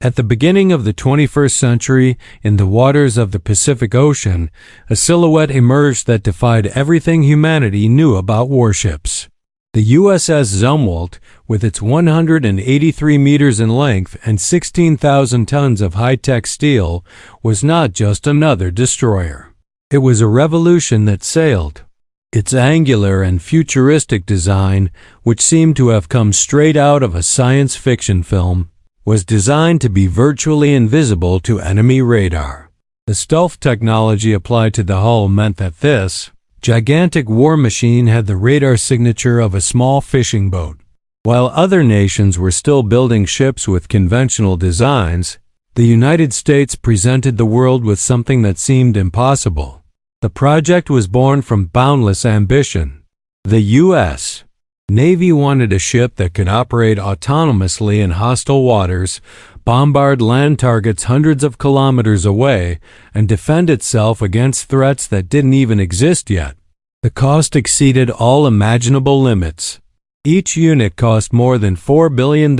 At the beginning of the 21st century, in the waters of the Pacific Ocean, a silhouette emerged that defied everything humanity knew about warships. The USS Zumwalt, with its 183 meters in length and 16,000 tons of high-tech steel, was not just another destroyer. It was a revolution that sailed. Its angular and futuristic design, which seemed to have come straight out of a science fiction film, was designed to be virtually invisible to enemy radar. The stealth technology applied to the hull meant that this gigantic war machine had the radar signature of a small fishing boat. While other nations were still building ships with conventional designs, the United States presented the world with something that seemed impossible. The project was born from boundless ambition. The U.S. Navy wanted a ship that could operate autonomously in hostile waters, bombard land targets hundreds of kilometers away, and defend itself against threats that didn't even exist yet. The cost exceeded all imaginable limits. Each unit cost more than $4 billion,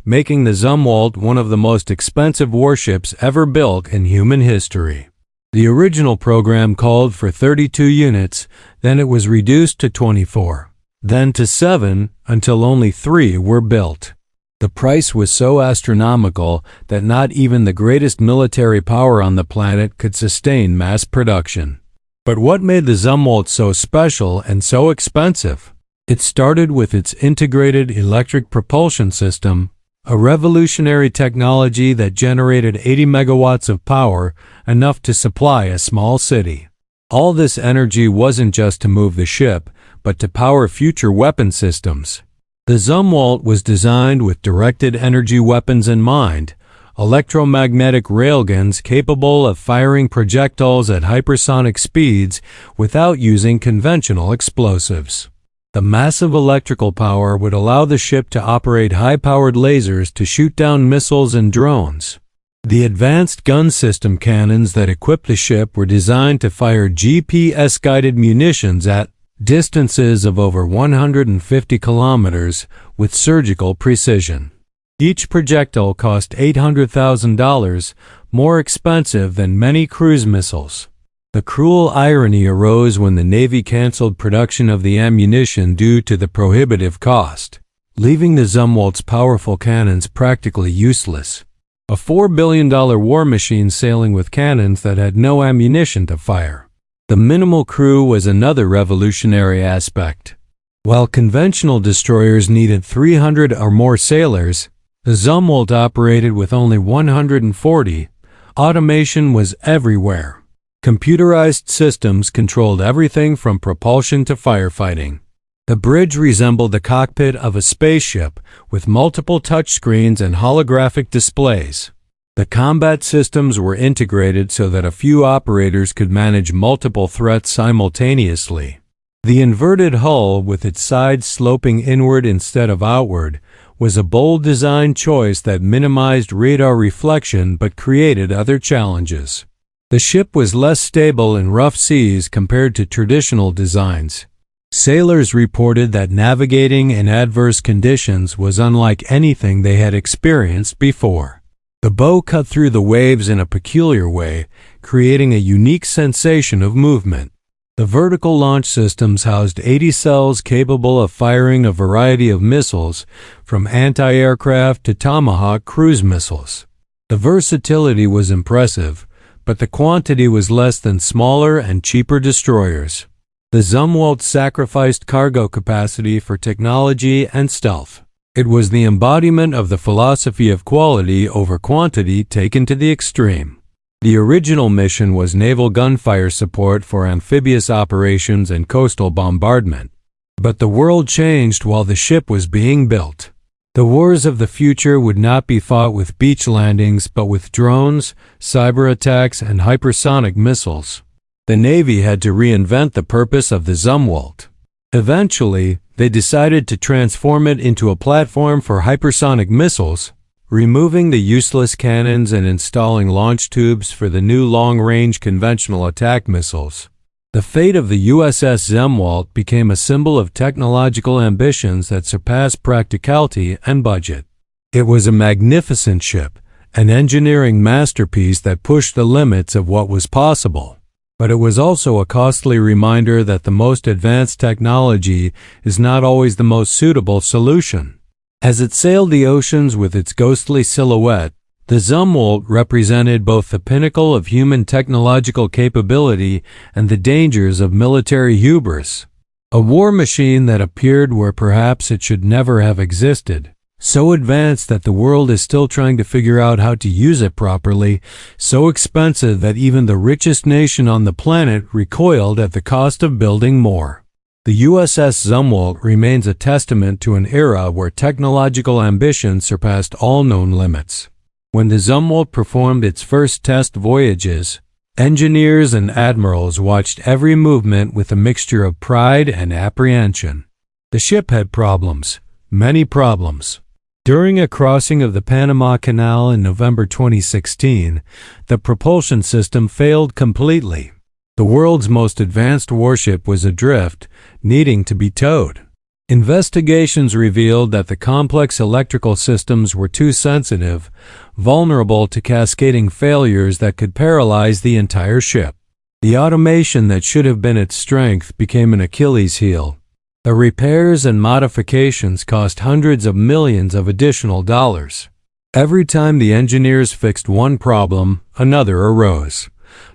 making the Zumwalt one of the most expensive warships ever built in human history. The original program called for 32 units, then it was reduced to 24. Then to 7, until only 3 were built. The price was so astronomical that not even the greatest military power on the planet could sustain mass production. But what made the Zumwalt so special and so expensive? It started with its integrated electric propulsion system, a revolutionary technology that generated 80 megawatts of power, enough to supply a small city. All this energy wasn't just to move the ship, but to power future weapon systems. The Zumwalt was designed with directed energy weapons in mind, electromagnetic railguns capable of firing projectiles at hypersonic speeds without using conventional explosives. The massive electrical power would allow the ship to operate high-powered lasers to shoot down missiles and drones. The advanced gun system cannons that equipped the ship were designed to fire GPS-guided munitions at distances of over 150 kilometers with surgical precision. Each projectile cost $800,000, more expensive than many cruise missiles. The cruel irony arose when the Navy canceled production of the ammunition due to the prohibitive cost, leaving the Zumwalt's powerful cannons practically useless. A $4 billion war machine sailing with cannons that had no ammunition to fire. The minimal crew was another revolutionary aspect. While conventional destroyers needed 300 or more sailors, the Zumwalt operated with only 140. Automation was everywhere. Computerized systems controlled everything from propulsion to firefighting. The bridge resembled the cockpit of a spaceship, with multiple touchscreens and holographic displays. The combat systems were integrated so that a few operators could manage multiple threats simultaneously. The inverted hull, with its sides sloping inward instead of outward, was a bold design choice that minimized radar reflection but created other challenges. The ship was less stable in rough seas compared to traditional designs. Sailors reported that navigating in adverse conditions was unlike anything they had experienced before. The bow cut through the waves in a peculiar way, creating a unique sensation of movement. The vertical launch systems housed 80 cells capable of firing a variety of missiles, from anti-aircraft to Tomahawk cruise missiles. The versatility was impressive, but the quantity was less than smaller and cheaper destroyers. The Zumwalt sacrificed cargo capacity for technology and stealth. It was the embodiment of the philosophy of quality over quantity taken to the extreme. The original mission was naval gunfire support for amphibious operations and coastal bombardment. But the world changed while the ship was being built. The wars of the future would not be fought with beach landings but with drones, cyber attacks, and hypersonic missiles. The Navy had to reinvent the purpose of the Zumwalt. Eventually, they decided to transform it into a platform for hypersonic missiles, removing the useless cannons and installing launch tubes for the new long-range conventional attack missiles. The fate of the USS Zumwalt became a symbol of technological ambitions that surpassed practicality and budget. It was a magnificent ship, an engineering masterpiece that pushed the limits of what was possible. But it was also a costly reminder that the most advanced technology is not always the most suitable solution. As it sailed the oceans with its ghostly silhouette, the Zumwalt represented both the pinnacle of human technological capability and the dangers of military hubris. A war machine that appeared where perhaps it should never have existed. So advanced that the world is still trying to figure out how to use it properly, so expensive that even the richest nation on the planet recoiled at the cost of building more. The USS Zumwalt remains a testament to an era where technological ambition surpassed all known limits. When the Zumwalt performed its first test voyages, engineers and admirals watched every movement with a mixture of pride and apprehension. The ship had problems, many problems. During a crossing of the Panama Canal in November 2016, the propulsion system failed completely. The world's most advanced warship was adrift, needing to be towed. Investigations revealed that the complex electrical systems were too sensitive, vulnerable to cascading failures that could paralyze the entire ship. The automation that should have been its strength became an Achilles heel. The repairs and modifications cost hundreds of millions of additional dollars. Every time the engineers fixed one problem, another arose.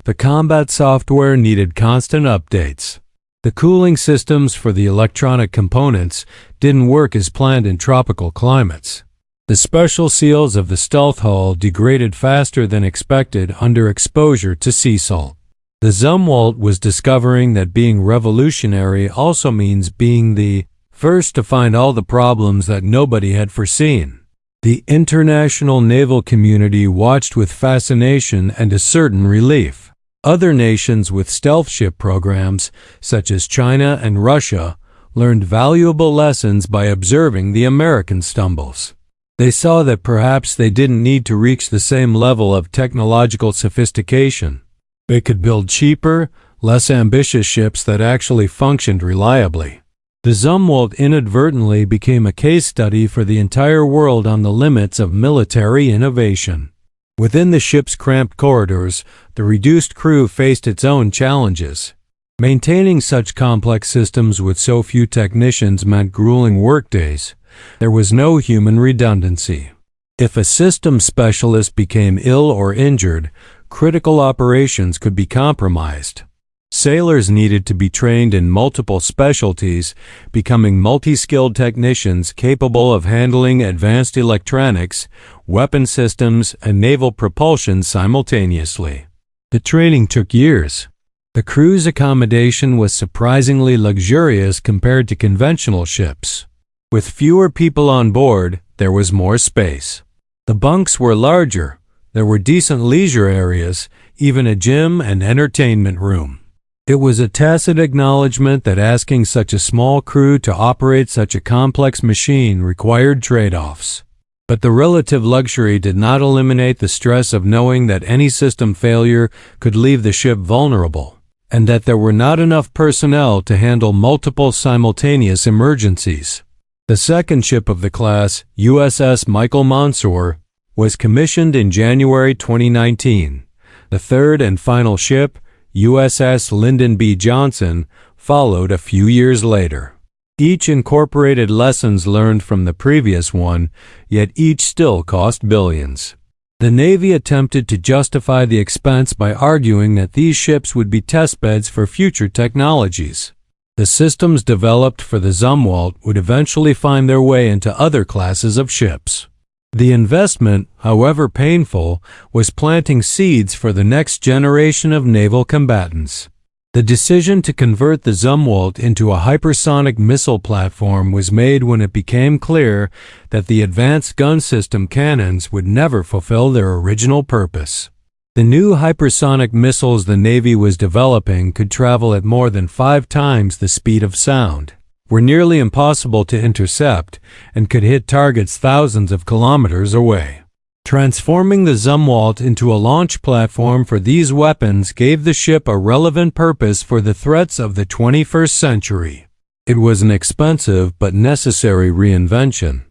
The combat software needed constant updates. The cooling systems for the electronic components didn't work as planned in tropical climates. The special seals of the stealth hull degraded faster than expected under exposure to sea salt. The Zumwalt was discovering that being revolutionary also means being the first to find all the problems that nobody had foreseen. The international naval community watched with fascination and a certain relief. Other nations with stealth ship programs, such as China and Russia, learned valuable lessons by observing the American stumbles. They saw that perhaps they didn't need to reach the same level of technological sophistication. They could build cheaper, less ambitious ships that actually functioned reliably. The Zumwalt inadvertently became a case study for the entire world on the limits of military innovation. Within the ship's cramped corridors, the reduced crew faced its own challenges. Maintaining such complex systems with so few technicians meant grueling workdays. There was no human redundancy. If a system specialist became ill or injured, critical operations could be compromised. Sailors needed to be trained in multiple specialties, becoming multi-skilled technicians capable of handling advanced electronics, weapon systems, and naval propulsion simultaneously. The training took years. The crew's accommodation was surprisingly luxurious compared to conventional ships. With fewer people on board, there was more space. The bunks were larger. There were decent leisure areas, even a gym and entertainment room. It was a tacit acknowledgement that asking such a small crew to operate such a complex machine required trade-offs. But the relative luxury did not eliminate the stress of knowing that any system failure could leave the ship vulnerable, and that there were not enough personnel to handle multiple simultaneous emergencies. The second ship of the class, USS Michael Monsoor, was commissioned in January 2019. The third and final ship, USS Lyndon B. Johnson, followed a few years later. Each incorporated lessons learned from the previous one, yet each still cost billions. The Navy attempted to justify the expense by arguing that these ships would be testbeds for future technologies. The systems developed for the Zumwalt would eventually find their way into other classes of ships. The investment, however painful, was planting seeds for the next generation of naval combatants. The decision to convert the Zumwalt into a hypersonic missile platform was made when it became clear that the advanced gun system cannons would never fulfill their original purpose. The new hypersonic missiles the Navy was developing could travel at more than 5 times the speed of sound, were nearly impossible to intercept, and could hit targets thousands of kilometers away. Transforming the Zumwalt into a launch platform for these weapons gave the ship a relevant purpose for the threats of the 21st century. It was an expensive but necessary reinvention.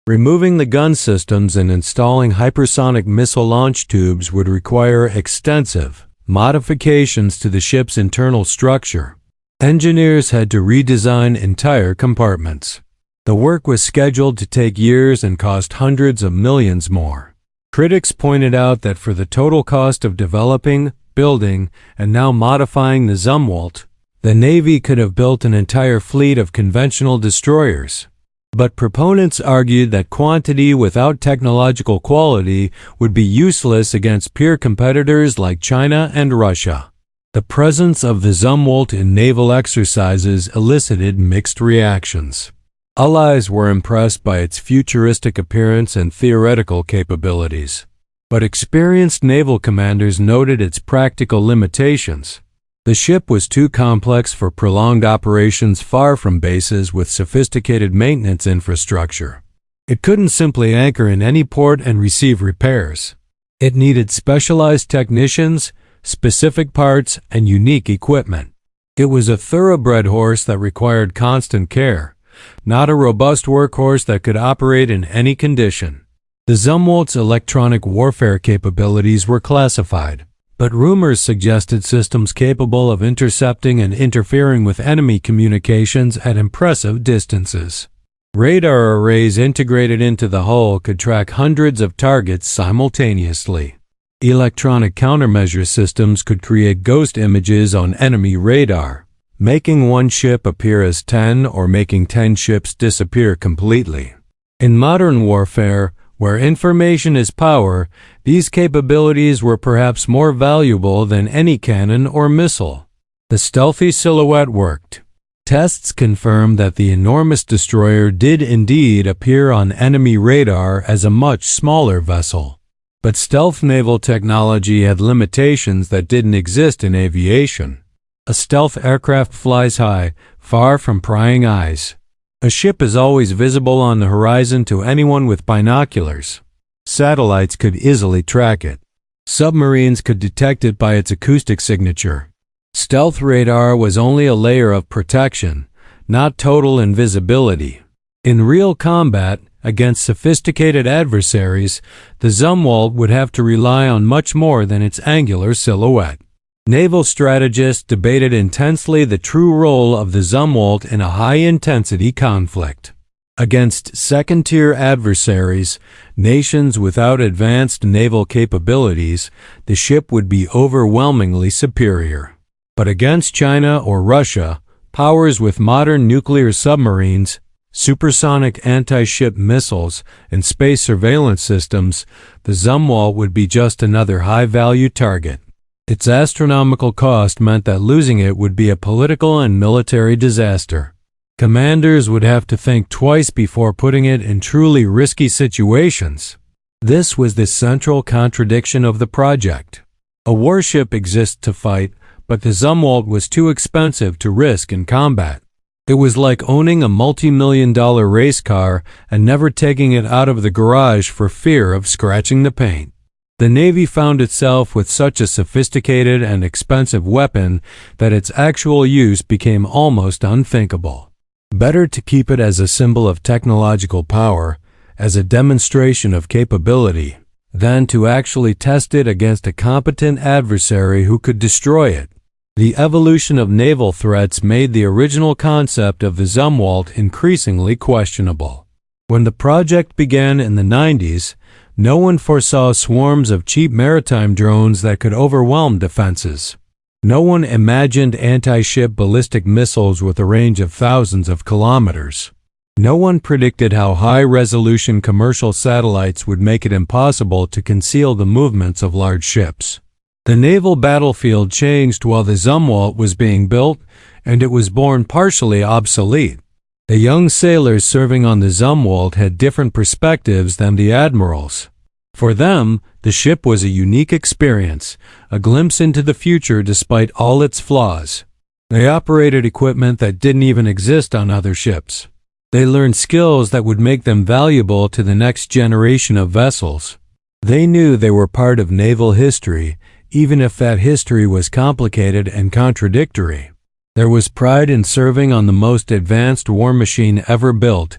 Removing the gun systems and installing hypersonic missile launch tubes would require extensive modifications to the ship's internal structure. Engineers had to redesign entire compartments. The work was scheduled to take years and cost hundreds of millions more. Critics pointed out that for the total cost of developing, building, and now modifying the Zumwalt, the Navy could have built an entire fleet of conventional destroyers. But proponents argued that quantity without technological quality would be useless against peer competitors like China and Russia. The presence of the Zumwalt in naval exercises elicited mixed reactions. Allies were impressed by its futuristic appearance and theoretical capabilities, but experienced naval commanders noted its practical limitations. The ship was too complex for prolonged operations far from bases with sophisticated maintenance infrastructure. It couldn't simply anchor in any port and receive repairs. It needed specialized technicians, specific parts, and unique equipment. It was a thoroughbred horse that required constant care, not a robust workhorse that could operate in any condition. The Zumwalt's electronic warfare capabilities were classified, but rumors suggested systems capable of intercepting and interfering with enemy communications at impressive distances. Radar arrays integrated into the hull could track hundreds of targets simultaneously. Electronic countermeasure systems could create ghost images on enemy radar, making one ship appear as 10 or making 10 ships disappear completely. In modern warfare, where information is power, these capabilities were perhaps more valuable than any cannon or missile. The stealthy silhouette worked. Tests confirmed that the enormous destroyer did indeed appear on enemy radar as a much smaller vessel. But stealth naval technology had limitations that didn't exist in aviation. A stealth aircraft flies high, far from prying eyes. A ship is always visible on the horizon to anyone with binoculars. Satellites could easily track it. Submarines could detect it by its acoustic signature. Stealth radar was only a layer of protection, not total invisibility. In real combat, against sophisticated adversaries, the Zumwalt would have to rely on much more than its angular silhouette. Naval strategists debated intensely the true role of the Zumwalt in a high-intensity conflict. Against second-tier adversaries, nations without advanced naval capabilities, the ship would be overwhelmingly superior. But against China or Russia, powers with modern nuclear submarines, supersonic anti-ship missiles, and space surveillance systems, the Zumwalt would be just another high-value target. Its astronomical cost meant that losing it would be a political and military disaster. Commanders would have to think twice before putting it in truly risky situations. This was the central contradiction of the project. A warship exists to fight, but the Zumwalt was too expensive to risk in combat. It was like owning a multi-million-dollar race car and never taking it out of the garage for fear of scratching the paint. The Navy found itself with such a sophisticated and expensive weapon that its actual use became almost unthinkable. Better to keep it as a symbol of technological power, as a demonstration of capability, than to actually test it against a competent adversary who could destroy it. The evolution of naval threats made the original concept of the Zumwalt increasingly questionable. When the project began in the 90s, no one foresaw swarms of cheap maritime drones that could overwhelm defenses. No one imagined anti-ship ballistic missiles with a range of thousands of kilometers. No one predicted how high-resolution commercial satellites would make it impossible to conceal the movements of large ships. The naval battlefield changed while the Zumwalt was being built, and it was born partially obsolete. The young sailors serving on the Zumwalt had different perspectives than the admirals. For them, the ship was a unique experience, a glimpse into the future despite all its flaws. They operated equipment that didn't even exist on other ships. They learned skills that would make them valuable to the next generation of vessels. They knew they were part of naval history, even if that history was complicated and contradictory. There was pride in serving on the most advanced war machine ever built,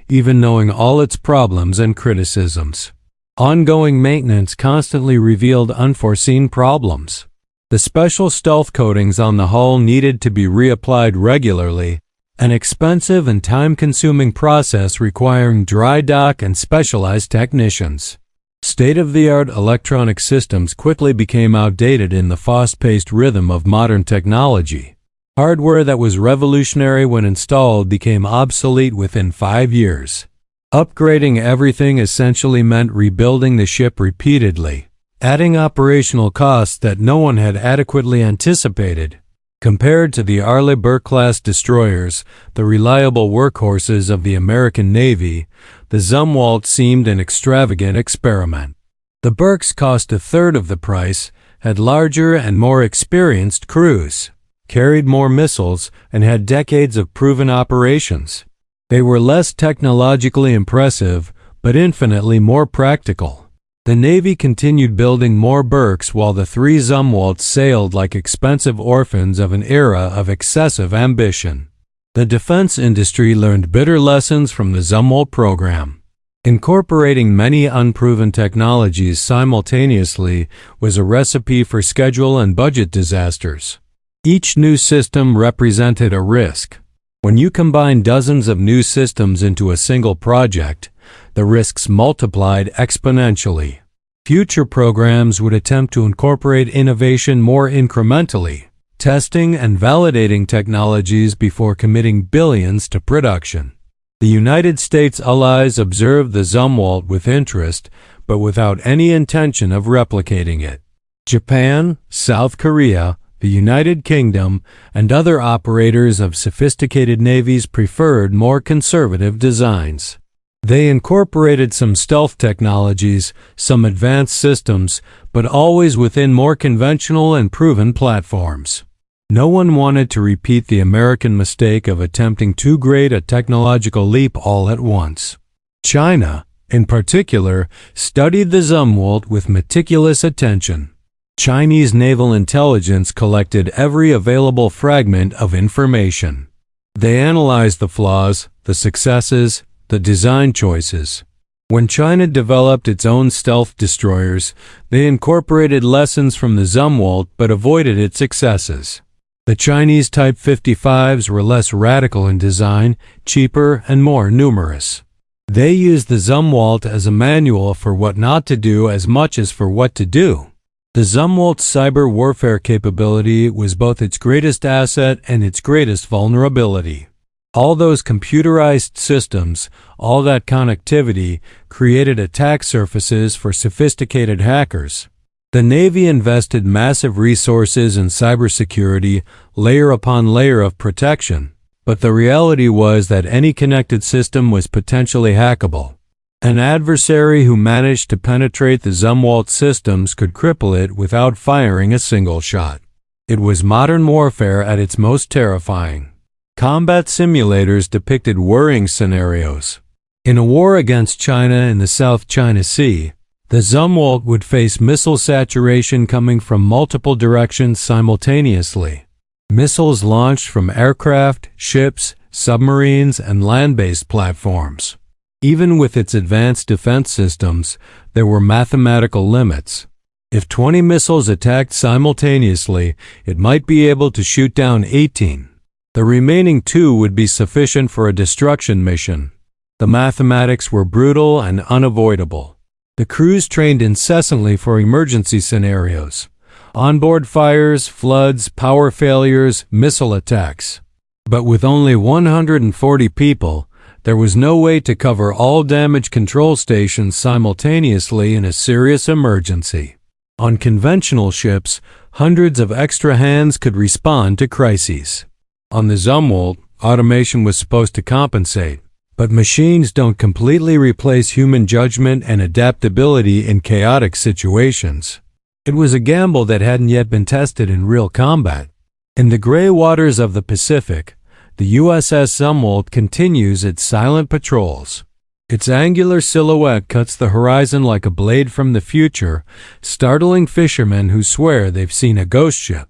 even knowing all its problems and criticisms. Ongoing maintenance constantly revealed unforeseen problems. The special stealth coatings on the hull needed to be reapplied regularly, an expensive and time-consuming process requiring dry dock and specialized technicians. State-of-the-art electronic systems quickly became outdated in the fast-paced rhythm of modern technology. Hardware that was revolutionary when installed became obsolete within 5 years. Upgrading everything essentially meant rebuilding the ship repeatedly, adding operational costs that no one had adequately anticipated. Compared to the Arleigh Burke-class destroyers, the reliable workhorses of the American Navy, the Zumwalt seemed an extravagant experiment. The Burkes cost a third of the price, had larger and more experienced crews, carried more missiles, and had decades of proven operations. They were less technologically impressive, but infinitely more practical. The Navy continued building more Burkes while the 3 Zumwalts sailed like expensive orphans of an era of excessive ambition. The defense industry learned bitter lessons from the Zumwalt program. Incorporating many unproven technologies simultaneously was a recipe for schedule and budget disasters. Each new system represented a risk. When you combine dozens of new systems into a single project, the risks multiplied exponentially. Future programs would attempt to incorporate innovation more incrementally, testing and validating technologies before committing billions to production. The United States allies observed the Zumwalt with interest, but without any intention of replicating it. Japan, South Korea, the United Kingdom, and other operators of sophisticated navies preferred more conservative designs. They incorporated some stealth technologies, some advanced systems, but always within more conventional and proven platforms. No one wanted to repeat the American mistake of attempting too great a technological leap all at once. China, in particular, studied the Zumwalt with meticulous attention. Chinese naval intelligence collected every available fragment of information. They analyzed the flaws, the successes, the design choices. When China developed its own stealth destroyers, they incorporated lessons from the Zumwalt but avoided its excesses. The Chinese Type 55s were less radical in design, cheaper, and more numerous. They used the Zumwalt as a manual for what not to do as much as for what to do. The Zumwalt's cyber warfare capability was both its greatest asset and its greatest vulnerability. All those computerized systems, all that connectivity, created attack surfaces for sophisticated hackers. The Navy invested massive resources in cybersecurity, layer upon layer of protection, but the reality was that any connected system was potentially hackable. An adversary who managed to penetrate the Zumwalt systems could cripple it without firing a single shot. It was modern warfare at its most terrifying. Combat simulators depicted worrying scenarios. In a war against China in the South China Sea, the Zumwalt would face missile saturation coming from multiple directions simultaneously. Missiles launched from aircraft, ships, submarines, and land-based platforms. Even with its advanced defense systems, there were mathematical limits. If 20 missiles attacked simultaneously, it might be able to shoot down 18. The remaining 2 would be sufficient for a destruction mission. The mathematics were brutal and unavoidable. The crews trained incessantly for emergency scenarios: onboard fires, floods, power failures, missile attacks. But with only 140 people, there was no way to cover all damage control stations simultaneously in a serious emergency. On conventional ships, hundreds of extra hands could respond to crises. On the Zumwalt, automation was supposed to compensate, but machines don't completely replace human judgment and adaptability in chaotic situations. It was a gamble that hadn't yet been tested in real combat. In the gray waters of the Pacific, the USS Zumwalt continues its silent patrols. Its angular silhouette cuts the horizon like a blade from the future, startling fishermen who swear they've seen a ghost ship.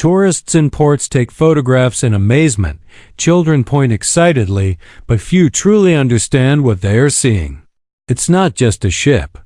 Tourists in ports take photographs in amazement, children point excitedly, but few truly understand what they are seeing. It's not just a ship.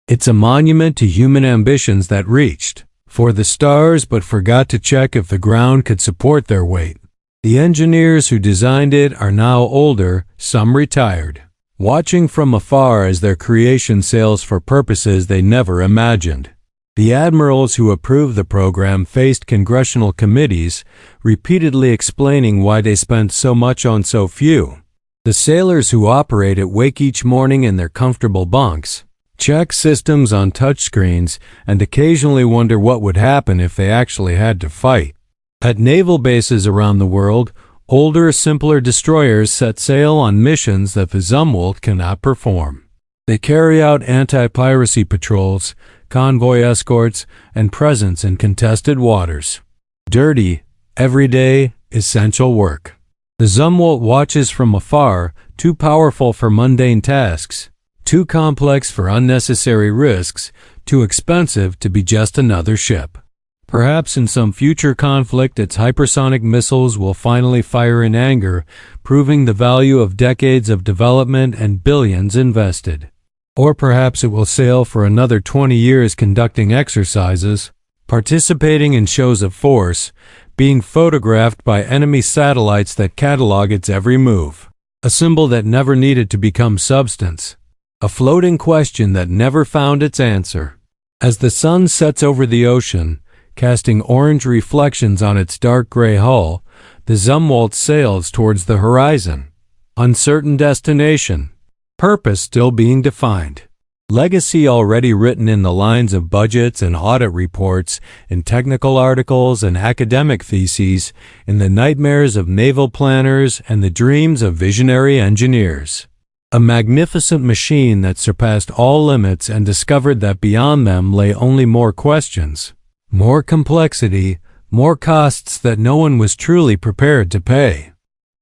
It's a monument to human ambitions that reached for the stars but forgot to check if the ground could support their weight. The engineers who designed it are now older, some retired, watching from afar as their creation sails for purposes they never imagined. The admirals who approved the program faced congressional committees, repeatedly explaining why they spent so much on so few. The sailors who operate it wake each morning in their comfortable bunks, check systems on touchscreens, and occasionally wonder what would happen if they actually had to fight. At naval bases around the world, older, simpler destroyers set sail on missions that the Zumwalt cannot perform. They carry out anti-piracy patrols, convoy escorts, and presence in contested waters. Dirty, everyday, essential work. The Zumwalt watches from afar, too powerful for mundane tasks, too complex for unnecessary risks, too expensive to be just another ship. Perhaps in some future conflict its hypersonic missiles will finally fire in anger, proving the value of decades of development and billions invested. Or perhaps it will sail for another 20 years conducting exercises, participating in shows of force, being photographed by enemy satellites that catalog its every move. A symbol that never needed to become substance. A floating question that never found its answer. As the sun sets over the ocean, casting orange reflections on its dark gray hull, the Zumwalt sails towards the horizon. Uncertain destination. Purpose still being defined. Legacy already written in the lines of budgets and audit reports, in technical articles and academic theses, in the nightmares of naval planners and the dreams of visionary engineers. A magnificent machine that surpassed all limits and discovered that beyond them lay only more questions, more complexity, more costs that no one was truly prepared to pay.